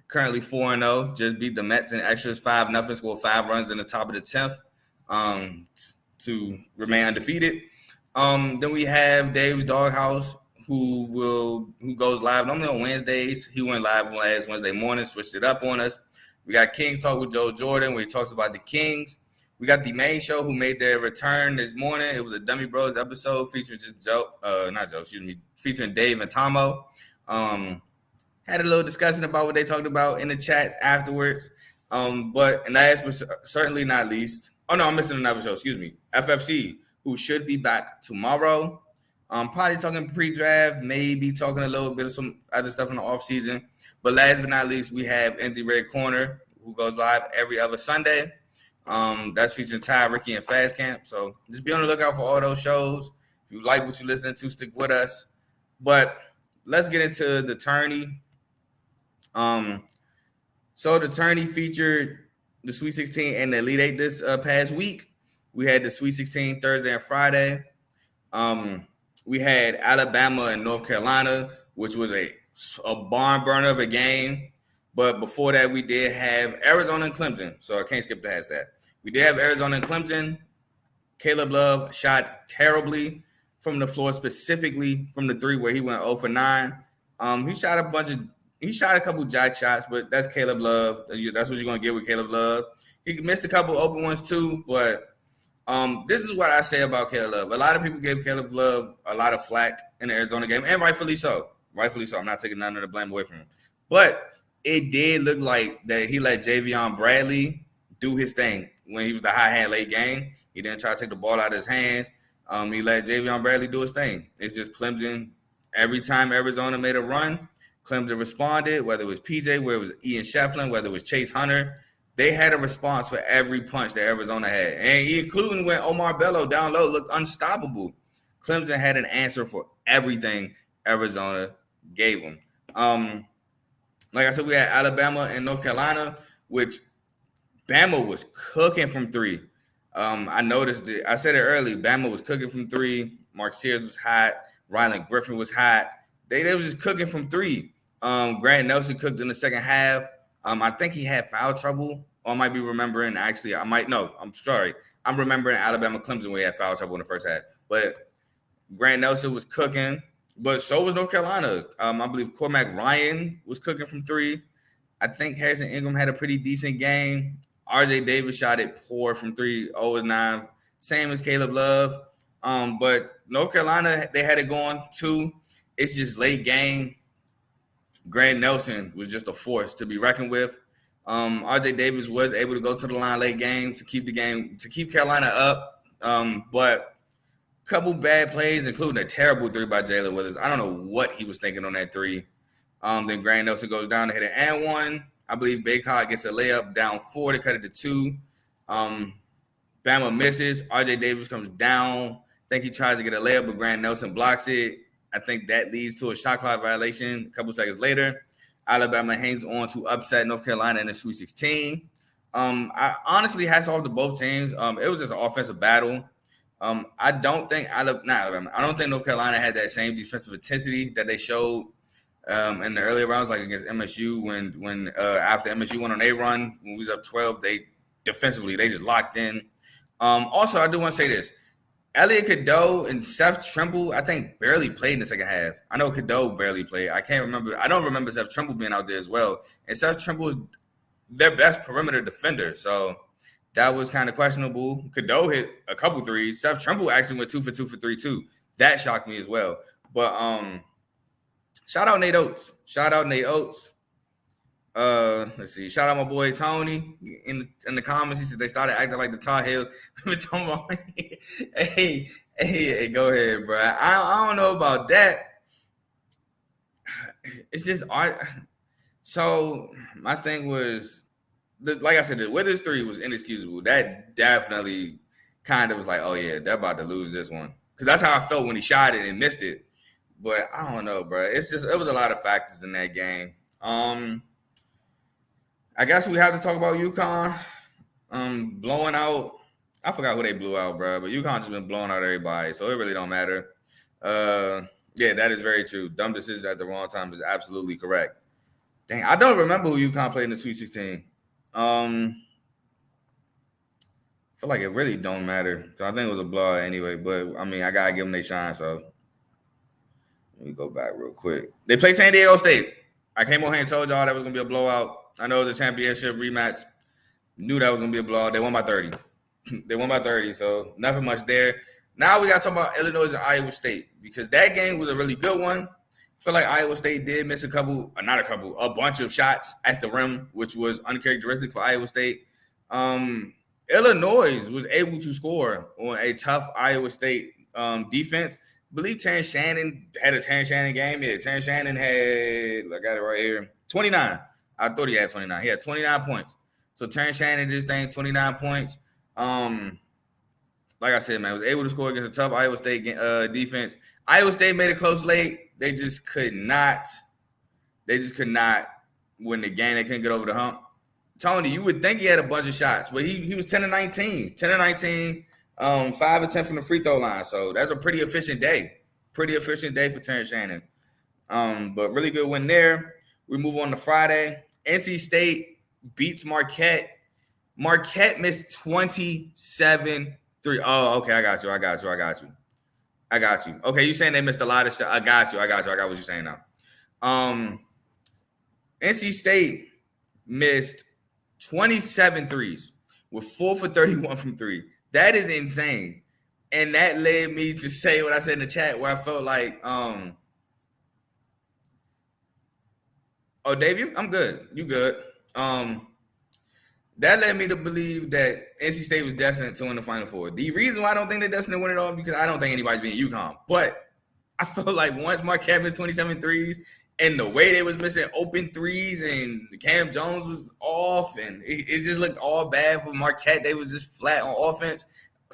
currently 4-0. Just beat the Mets in extras 5-0. Scored 5 runs in the top of the 10th to remain undefeated. Then we have Dave's Doghouse, who goes live normally on Wednesdays. He went live last Wednesday morning, switched it up on us. We got Kings Talk with Joe Jordan, where he talks about the Kings. We got the main show, who made their return this morning. It was a Dummy Bros episode featuring featuring Dave and Tomo. Had a little discussion about what they talked about in the chats afterwards. And last but certainly not least, I'm missing another show. Excuse me, FFC, who should be back tomorrow. Probably talking pre-draft, maybe talking a little bit of some other stuff in the offseason. But last but not least, we have In the Red Corner, who goes live every other Sunday. That's featuring Ty, Ricky, and Fast Camp. So just be on the lookout for all those shows. If you like what you're listening to, stick with us. But let's get into the tourney. So the tourney featured the Sweet 16 and the Elite 8 this past week. We had the Sweet 16 Thursday and Friday. We had Alabama and North Carolina, which was a barn burner of a game. But before that, we did have Arizona and Clemson. So I can't skip past that. We did have Arizona and Clemson. Caleb Love shot terribly from the floor, specifically from the 3 where he went 0 for 9. He shot a couple jack shots, but that's Caleb Love. That's what you're going to get with Caleb Love. He missed a couple open ones too, but this is what I say about Caleb Love. A lot of people gave Caleb Love a lot of flack in the Arizona game, and rightfully so. Rightfully so. I'm not taking none of the blame away from him. But it did look like that he let Javion Bradley do his thing when he was the high hand late game. He didn't try to take the ball out of his hands. He let Javion Bradley do his thing. It's just Clemson. Every time Arizona made a run, Clemson responded, whether it was PJ, whether it was Ian Shefflin, whether it was Chase Hunter. They had a response for every punch that Arizona had. And including when Omar Bello down low looked unstoppable. Clemson had an answer for everything Arizona gave them. Like I said, we had Alabama and North Carolina, which Bama was cooking from 3. I noticed it. I said it early. Bama was cooking from 3. Mark Sears was hot. Rylan Griffin was hot. They were just cooking from 3. Grant Nelson cooked in the second half. I think he had foul trouble. Or I might be remembering. Actually, I'm sorry. I'm remembering Alabama Clemson where he had foul trouble in the first half. But Grant Nelson was cooking. But so was North Carolina. I believe Cormac Ryan was cooking from 3. I think Harrison Ingram had a pretty decent game. RJ Davis shot it poor from 3, 0-9. Same as Caleb Love. But North Carolina, they had it going too. It's just late game. Grant Nelson was just a force to be reckoned with. RJ Davis was able to go to the line late game to keep Carolina up. But a couple bad plays, including a terrible 3 by Jalen Withers. I don't know what he was thinking on that 3. Then Grant Nelson goes down to hit an and 1. I believe Baycott gets a layup down 4 to cut it to 2. Bama misses. RJ Davis comes down. I think he tries to get a layup, but Grant Nelson blocks it. I think that leads to a shot clock violation. A couple seconds later, Alabama hangs on to upset North Carolina in the Sweet 16. I honestly hats off to both teams. It was just an offensive battle. I don't think North Carolina had that same defensive intensity that they showed in the earlier rounds, like against MSU when after MSU went on a run when we was up 12, they defensively they just locked in. Also, I do want to say this. Elliot Cadeau and Seth Trimble, I think, barely played in the second half. I know Cadeau barely played. I don't remember Seth Trimble being out there as well. And Seth Trimble is their best perimeter defender. So that was kind of questionable. Cadeau hit a couple threes. Seth Trimble actually went 2 for 2 for 3 too. That shocked me as well. But shout out Nate Oates. Let's see. Shout out my boy Tony in the comments. He said they started acting like the Tar Heels. Hey, go ahead, bro. I don't know about that. It's just art. So my thing was, like I said, the Withers 3 was inexcusable. That definitely kind of was like, oh yeah, they're about to lose this one, because that's how I felt when he shot it and missed it. But I don't know, bro. It was a lot of factors in that game. I guess we have to talk about UConn blowing out. I forgot who they blew out, bro. But UConn just been blowing out everybody, so it really don't matter. Yeah, that is very true. Dumb decisions at the wrong time is absolutely correct. Dang, I don't remember who UConn played in the Sweet 16. I feel like it really don't matter. I think it was a blowout anyway, but I mean, I gotta give them their shine. So let me go back real quick. They played San Diego State. I came on here and told y'all that was gonna be a blowout. I know it was a championship rematch. Knew that was gonna be a blowout. They won by 30. They won by 30, so nothing much there. Now we got to talk about Illinois and Iowa State because that game was a really good one. I feel like Iowa State did miss a bunch of shots at the rim, which was uncharacteristic for Iowa State. Illinois was able to score on a tough Iowa State defense. I believe Terrence Shannon had a Terrence Shannon game. Yeah, Terrence Shannon had, I got it right here, 29. I thought he had 29. He had 29 points. So Terrence Shannon did his thing, 29 points. Like I said, man, was able to score against a tough Iowa State defense. Iowa State made it close late. They just could not win the game. They couldn't get over the hump. Tony, you would think he had a bunch of shots, but he was 10 of 19, 10 of 19, 5 of 10 from the free throw line. So that's a pretty efficient day. Pretty efficient day for Terrence Shannon. But really good win there. We move on to Friday. NC State beats Marquette. Marquette missed 27 3. Oh, okay. I got you. Okay, you saying they missed a lot of shots. I got you. I got what you're saying now. NC State missed 27 threes with 4 for 31 from 3. That is insane. And that led me to say what I said in the chat where I felt like, oh, Dave, I'm good. You good. That led me to believe that NC State was destined to win the Final Four. The reason why I don't think they're destined to win it all because I don't think anybody's beating UConn. But I feel like once Marquette missed 27 threes and the way they was missing open threes and Cam Jones was off and it just looked all bad for Marquette. They was just flat on offense.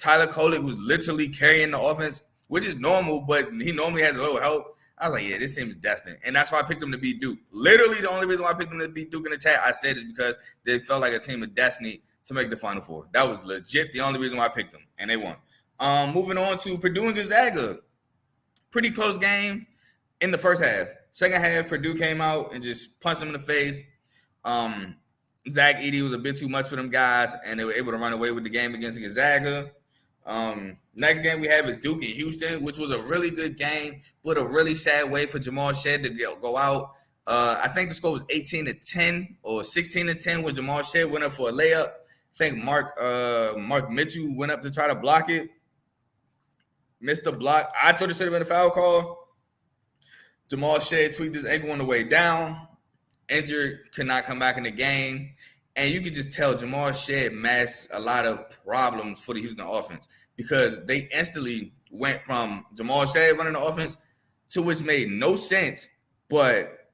Tyler Kolek was literally carrying the offense, which is normal, but he normally has a little help. I was like, yeah, this team is destined. And that's why I picked them to beat Duke. Literally, the only reason why I picked them to beat Duke in the chat, I said, is because they felt like a team of destiny to make the Final Four. That was legit the only reason why I picked them, and they won. Moving on to Purdue and Gonzaga. Pretty close game in the first half. Second half, Purdue came out and just punched them in the face. Zach Edey was a bit too much for them guys, and they were able to run away with the game against Gonzaga. Next game we have is Duke and Houston, which was a really good game, but a really sad way for Jamal Shead to go out. I think the score was 18-10 or 16-10 when Jamal Shead went up for a layup. I think Mark Mitchell went up to try to block it. Missed the block. I thought it should have been a foul call. Jamal Shead tweaked his ankle on the way down. Injured, could not come back in the game. And you could just tell Jamal Shead masked a lot of problems for the Houston offense because they instantly went from Jamal Shead running the offense to which made no sense. But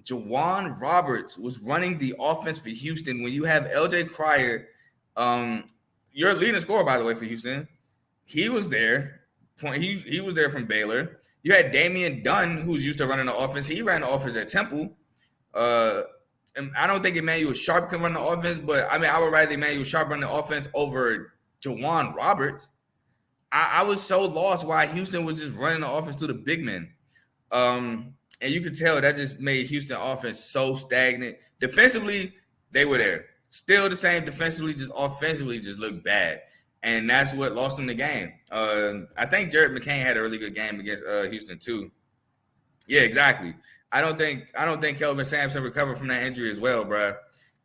Jawan Roberts was running the offense for Houston when you have LJ Cryer, your leading scorer, by the way, for Houston. He was there. He was there from Baylor. You had Damian Dunn, who's used to running the offense. He ran the offense at Temple. And I don't think Emmanuel Sharp can run the offense, but I mean, I would rather Emmanuel Sharp run the offense over Jawan Roberts. I was so lost why Houston was just running the offense through the big men. And you could tell that just made Houston offense so stagnant. Defensively, they were there. Still the same defensively, just offensively just looked bad. And that's what lost them the game. I think Jared McCain had a really good game against Houston too. Yeah, exactly. I don't think Kelvin Sampson recovered from that injury as well, bro.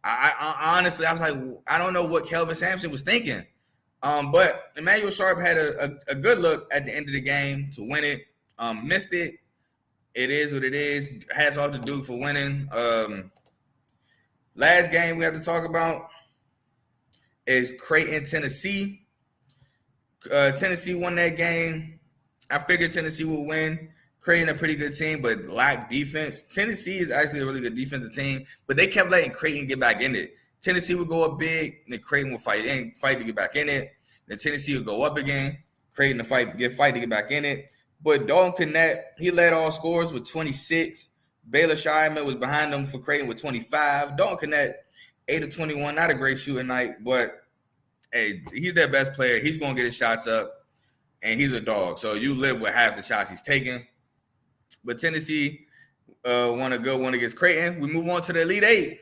I honestly, I was like, I don't know what Kelvin Sampson was thinking. But Emmanuel Sharp had a good look at the end of the game to win it. Missed it. It is what it is. Hats off to Duke for winning. Last game we have to talk about is Creighton, Tennessee. Tennessee won that game. I figured Tennessee would win. Creighton a pretty good team, but lack defense. Tennessee is actually a really good defensive team, but they kept letting Creighton get back in it. Tennessee would go up big, and then Creighton would fight to get back in it. Then Tennessee would go up again. Creighton to fight to get back in it. But Dalton Knecht, he led all scorers with 26. Baylor Shireman was behind them for Creighton with 25. Dalton Knecht, 8 of 21. Not a great shooting night, but hey, he's their best player. He's going to get his shots up, and he's a dog. So you live with half the shots he's taking. But Tennessee won a good one against Creighton. We move on to the Elite Eight.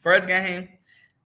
First game,